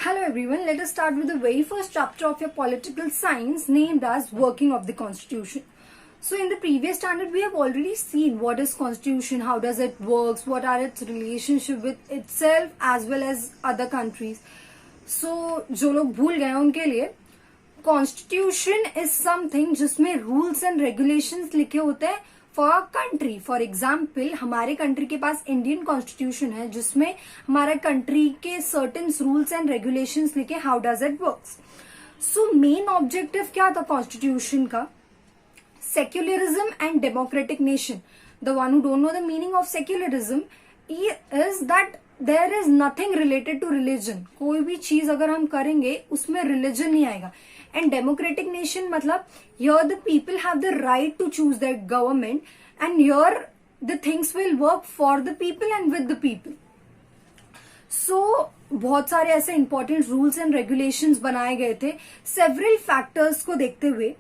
Hello everyone, let us start with the very first chapter of your political science named as Working of the Constitution. So in the previous standard we have already seen what is constitution, how does it works, what are its relationship with itself as well as other countries. So जो लोग भूल गए उनके लिए constitution is something जिसमें rules and regulations लिखे होते हैं for a country. For example हमारे कंट्री के पास इंडियन कॉन्स्टिट्यूशन है जिसमें हमारा कंट्री के सर्टेन रूल्स एंड रेगुलेशंस लिखे how does it works. So main objective क्या था कॉन्स्टिट्यूशन का? Secularism and democratic nation. The one who don't know the meaning of secularism is that there is nothing related to religion. कोई भी चीज अगर हम करेंगे उसमें रिलीजन नहीं आएगा. एंड डेमोक्रेटिक नेशन मतलब here the people have the right to choose their government and here the things will work for the people and with the people. So बहुत सारे ऐसे इंपॉर्टेंट रूल्स एंड रेगुलेशंस बनाए गए थे several factors को देखते हुए.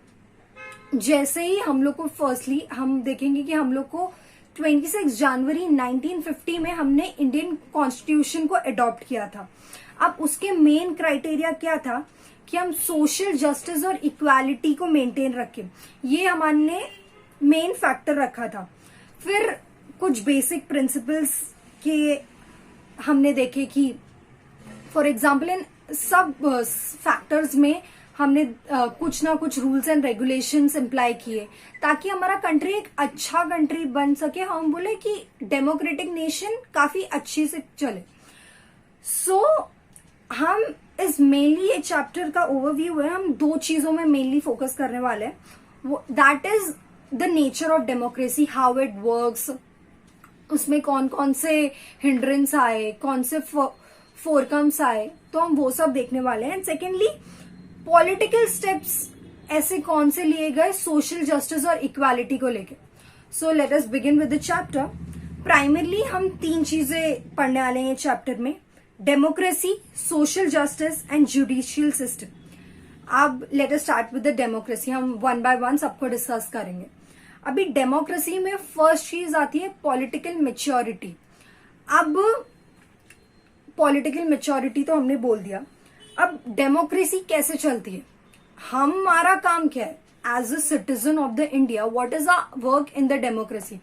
जैसे ही हम लोग को फर्स्टली हम देखेंगे कि हम लोग को 26 जनवरी 1950 में हमने इंडियन कॉन्स्टिट्यूशन को अडॉप्ट किया था. अब उसके मेन क्राइटेरिया क्या था कि हम सोशल जस्टिस और इक्वालिटी को मेंटेन रखें. ये हमने मेन फैक्टर रखा था. फिर कुछ बेसिक प्रिंसिपल्स के हमने देखे कि फॉर एग्जांपल इन सब फैक्टर्स में हमने कुछ ना कुछ रूल्स एंड रेगुलेशंस इम्प्लाई किए ताकि हमारा कंट्री एक अच्छा कंट्री बन सके. हम बोले कि डेमोक्रेटिक नेशन काफी अच्छी से चले. सो हम इस मेनली ये चैप्टर का ओवरव्यू है. हम दो चीजों में मेनली फोकस करने वाले हैं. That is the nature of democracy, how it works, उसमें कौन कौन से हिंड्रेंस आए, कौन से फोरकम्स आए, तो हम वो सब देखने वाले हैं. एंड सेकेंडली पॉलिटिकल स्टेप्स ऐसे कौन से लिए गए सोशल जस्टिस और इक्वालिटी को लेके. So let us begin with the chapter. Primarily हम तीन चीजें पढ़ने वाले हैं चैप्टर में: democracy, social justice and judicial system. अब let us start with the democracy. हम वन बाय वन सबको डिस्कस करेंगे. अभी डेमोक्रेसी में फर्स्ट चीज आती है पॉलिटिकल मेच्योरिटी. अब पॉलिटिकल मेच्योरिटी तो हमने बोल दिया. अब डेमोक्रेसी कैसे चलती है, हमारा काम क्या है as a citizen of the India, what is a work in the democracy.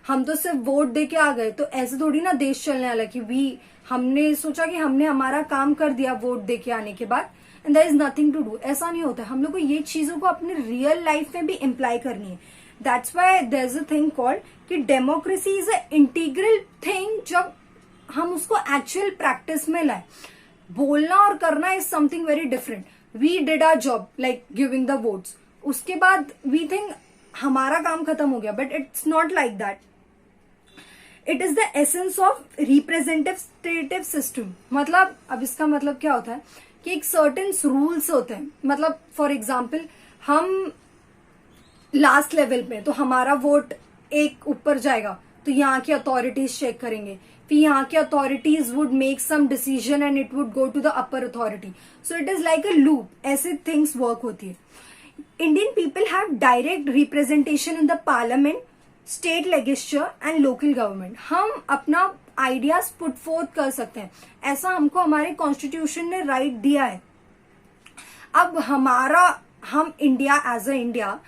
हम तो सिर्फ वोट दे के आ गए तो ऐसे थोड़ी ना देश चलने वाला कि हमने सोचा कि हमने हमारा काम कर दिया वोट दे के आने के बाद and there is nothing to do. ऐसा नहीं होता. हम लोग को ये चीजों को अपने रियल लाइफ में भी इम्प्लाई करनी है. That's why there is a thing called कि democracy is a integral thing. जब हम उसको एक्चुअल प्रैक्टिस में लाए, बोलना और करना is something very different. We did our job like giving the votes, उसके बाद वी थिंक हमारा काम खत्म हो गया, but it's not like that. It is the essence of representative system. मतलब अब इसका मतलब क्या होता है कि एक सर्टेन रूल्स होते हैं. मतलब फॉर एग्जाम्पल हम लास्ट लेवल पे तो हमारा वोट एक ऊपर जाएगा तो यहाँ की अथॉरिटीज चेक करेंगे, फिर यहाँ की authorities would make some decision and it would go to the upper authority. So it is like a loop. ऐसे थिंग्स वर्क होती है. Indian people have direct representation in the parliament, state legislature and local government. हम अपना ideas put fourth कर सकते हैं. ऐसा हमको हमारे कॉन्स्टिट्यूशन ने राइट दिया है. अब हम इंडिया एज अ इंडिया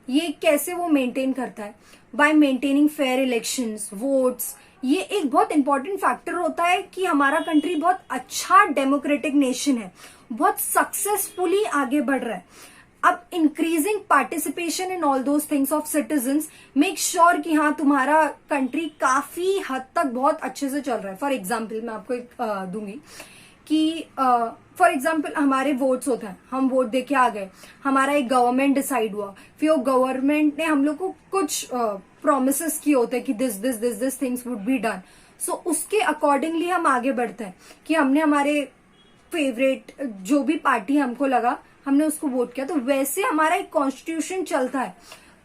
ये कैसे वो मेंटेन करता है? Bye maintaining fair elections, votes. ये एक बहुत इंपॉर्टेंट फैक्टर होता है कि हमारा कंट्री बहुत अच्छा डेमोक्रेटिक नेशन है, बहुत सक्सेसफुली आगे बढ़ रहा है. अब increasing participation in all those things of citizens make sure कि हाँ तुम्हारा कंट्री काफी हद तक बहुत अच्छे से चल रहा है. फॉर एग्जाम्पल मैं आपको एक दूंगी कि फॉर एग्जाम्पल हमारे वोट्स होते हैं, हम वोट दे के आ गए, हमारा एक गवर्नमेंट डिसाइड हुआ, फिर वो गवर्नमेंट ने हम लोग को कुछ प्रोमिस किए होते हैं कि this things would be done. So उसके अकॉर्डिंगली हम आगे बढ़ते हैं कि हमने हमारे फेवरेट जो भी पार्टी हमको लगा हमने उसको वोट किया. तो वैसे हमारा एक कॉन्स्टिट्यूशन चलता है.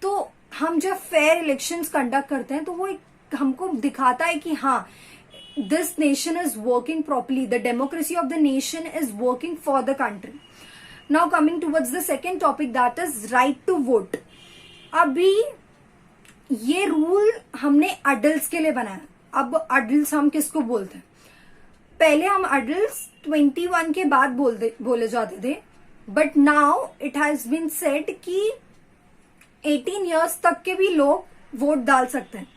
तो हम जब फेयर इलेक्शंस कंडक्ट करते हैं तो वो एक हमको दिखाता है कि हाँ this nation is working properly, the democracy of the nation is working for the country. Now coming towards the second topic that is right to vote. अभी ये रूल हमने अडल्ट के लिए बनाया. अब अडल्ट हम किसको बोलते हैं? पहले हम अडल्ट 21 के बाद बोले जाते थे, but now it has been said कि 18 इयर्स तक के भी लोग वोट डाल सकते हैं.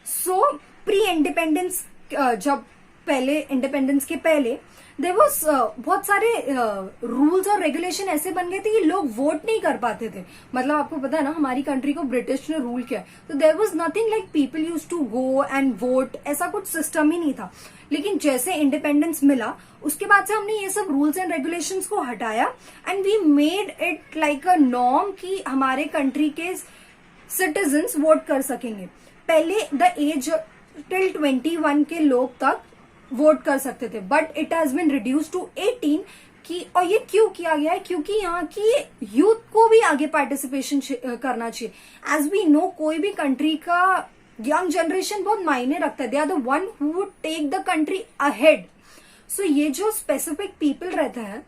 सो प्री इंडिपेंडेंस, जब पहले इंडिपेंडेंस के पहले देयर वाज बहुत सारे रूल्स और रेगुलेशन ऐसे बन गए थे कि लोग वोट नहीं कर पाते थे. मतलब आपको पता है ना, हमारी कंट्री को ब्रिटिश ने रूल किया, तो there was nothing like people use to go and vote, ऐसा कुछ सिस्टम ही नहीं था. लेकिन जैसे इंडिपेंडेंस मिला उसके बाद से हमने ये सब रूल्स एंड रेगुलेशंस को हटाया and we made it like a norm कि हमारे कंट्री के सिटीजन्स वोट कर सकेंगे. पहले द एज टिल 21 के लोग तक वोट कर सकते थे, but it has been reduce to 18 की. और ये क्यों किया गया है? क्योंकि यहाँ की यूथ को भी आगे पार्टिसिपेशन करना चाहिए. एज वी नो, कोई भी कंट्री का यंग जनरेशन बहुत मायने रखता है. They are the one who would take the country ahead. So ये जो स्पेसिफिक पीपल रहते हैं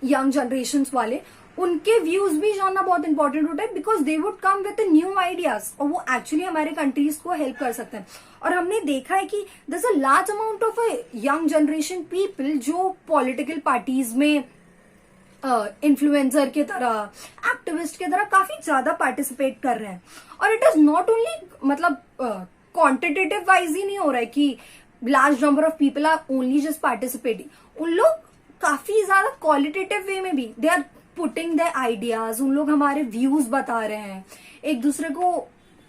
यंग जनरेशन वाले, उनके व्यूज भी जानना बहुत इंपॉर्टेंट होता है, because they would come with new ideas और वो एक्चुअली हमारे कंट्रीज को हेल्प कर सकते हैं. और हमने देखा है कि there is a large amount of young generation people जो पॉलिटिकल पार्टीज में इन्फ्लुएंसर की तरह, एक्टिविस्ट की तरह काफी ज्यादा पार्टिसिपेट कर रहे हैं. और इट इज नॉट ओनली, मतलब क्वांटिटेटिव वाइज ही नहीं हो रहा है कि large number of people are only just participating. उन लोग काफी ज्यादा क्वालिटेटिव वे में भी they are putting the ideas. उन लोग हमारे व्यूज बता रहे हैं, एक दूसरे को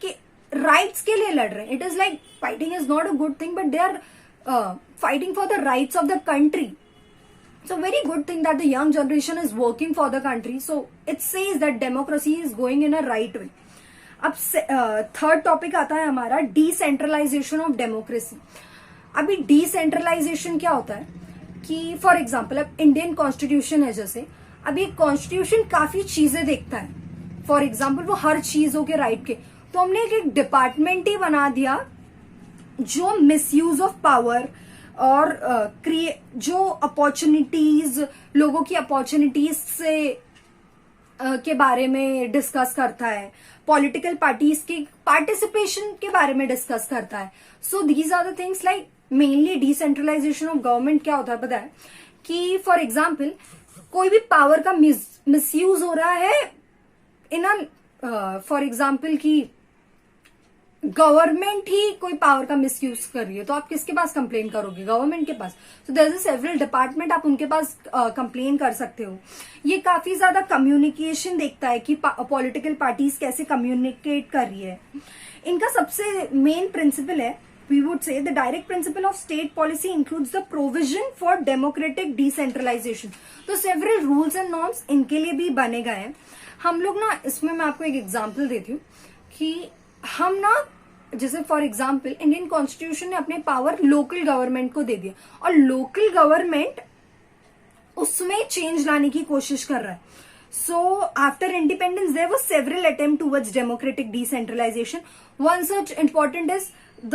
के राइट्स के लिए लड़ रहे हैं. It is like fighting is not a good thing, but they are fighting for the rights of the country. So very good thing that the young generation is working for the country. So it says that democracy is going in a right way. अब third topic आता है हमारा decentralisation of democracy. अभी decentralisation क्या होता है कि for example अब इंडियन कॉन्स्टिट्यूशन है, जैसे अभी कॉन्स्टिट्यूशन काफी चीजें देखता है. फॉर एग्जाम्पल वो हर चीजों के राइट के, तो हमने एक डिपार्टमेंट ही बना दिया जो मिसयूज ऑफ पावर और जो अपॉर्चुनिटीज, लोगों की अपॉर्चुनिटीज से के बारे में डिस्कस करता है, पॉलिटिकल पार्टीज के पार्टिसिपेशन के बारे में डिस्कस करता है. So these are the things like mainly decentralisation of government. क्या होता है पता है कि फॉर एग्जाम्पल कोई भी पावर का मिसयूज हो रहा है इन फॉर एग्जाम्पल की गवर्नमेंट ही कोई पावर का मिसयूज कर रही है, तो आप किसके पास कंप्लेन करोगे? गवर्नमेंट के पास. So there is several department, आप उनके पास कंप्लेन कर सकते हो. ये काफी ज्यादा कम्युनिकेशन देखता है कि पॉलिटिकल पार्टीज कैसे कम्युनिकेट कर रही है. इनका सबसे मेन प्रिंसिपल है, we would say the direct principle of state policy includes the provision for democratic decentralisation. तो सेवरल रूल्स एंड नॉर्म्स इनके लिए भी बने गए हैं. हम लोग ना, इसमें मैं आपको एक एग्जाम्पल देती हूँ कि हम ना, जैसे फॉर एग्जाम्पल इंडियन कॉन्स्टिट्यूशन ने अपने पावर लोकल गवर्नमेंट को दे दिया और लोकल गवर्नमेंट उसमें चेंज लाने की कोशिश कर रहा है. So after independence there was several attempt towards democratic decentralisation. One such important is the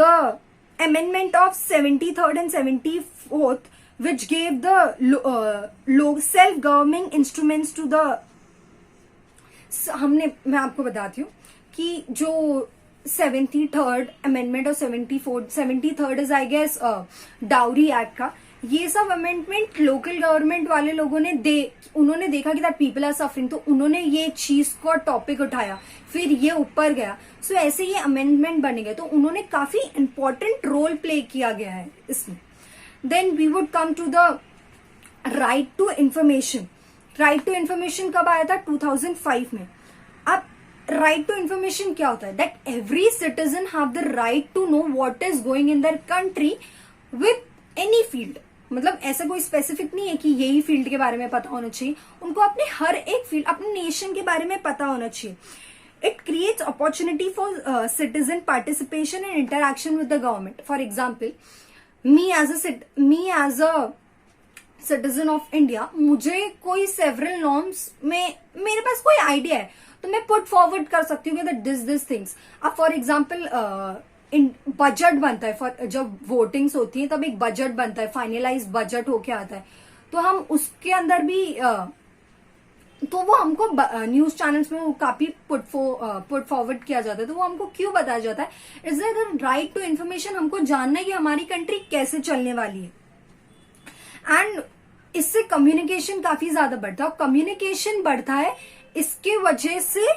amendment of 73rd and 74th which gave the self governing instruments to the, मैं आपको बताती हूँ कि जो 73rd अमेंडमेंट और 73rd is I guess dowry act का, ये सब अमेंडमेंट लोकल गवर्नमेंट वाले लोगों ने उन्होंने देखा कि दैट पीपल आर सफरिंग, तो उन्होंने ये चीज को टॉपिक उठाया, फिर ये ऊपर गया. सो ऐसे ये अमेंडमेंट बने गए, तो उन्होंने काफी इंपॉर्टेंट रोल प्ले किया गया है इसमें. Then we would come to the right to information. Right to information कब आया था? 2005 में. अब राइट टू इंफॉर्मेशन क्या होता है? That every citizen have the right to know what is going in their country with any field. मतलब ऐसा कोई स्पेसिफिक नहीं है कि यही फील्ड के बारे में पता होना चाहिए, उनको अपने हर एक फील्ड, अपने नेशन के बारे में पता होना चाहिए. It creates opportunity for citizen participation and interaction with the government. For example me as a citizen of India, मुझे कोई सेवरल नॉर्म्स में मेरे पास कोई आइडिया है तो मैं पुट फॉरवर्ड कर सकती हूँ दिस थिंग्स. अब फॉर एग्जाम्पल बजट बनता है, जब वोटिंग्स होती है तब एक बजट बनता है, फाइनलाइज बजट होके आता है, तो हम उसके अंदर भी तो वो हमको न्यूज चैनल्स में वो काफी पुट फॉरवर्ड किया जाता है. तो वो हमको क्यों बताया जाता है? Is the right to information. हमको जानना है कि हमारी कंट्री कैसे चलने वाली है. एंड इससे कम्युनिकेशन काफी ज्यादा बढ़ता है, और कम्युनिकेशन बढ़ता है इसके वजह से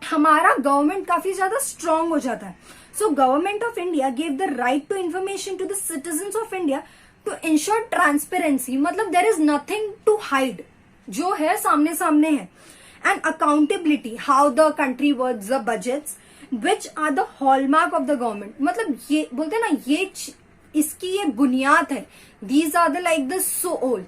हमारा गवर्नमेंट काफी ज्यादा स्ट्रांग हो जाता है. So government of India give the right to information to the citizens of India to ensure transparency. मतलब there is nothing to hide, जो है सामने सामने है. And accountability, how the country works the budgets which are the hallmark of the government. मतलब ये बोलते हैं ना, ये इसकी ये बुनियाद है. These are the like the soul.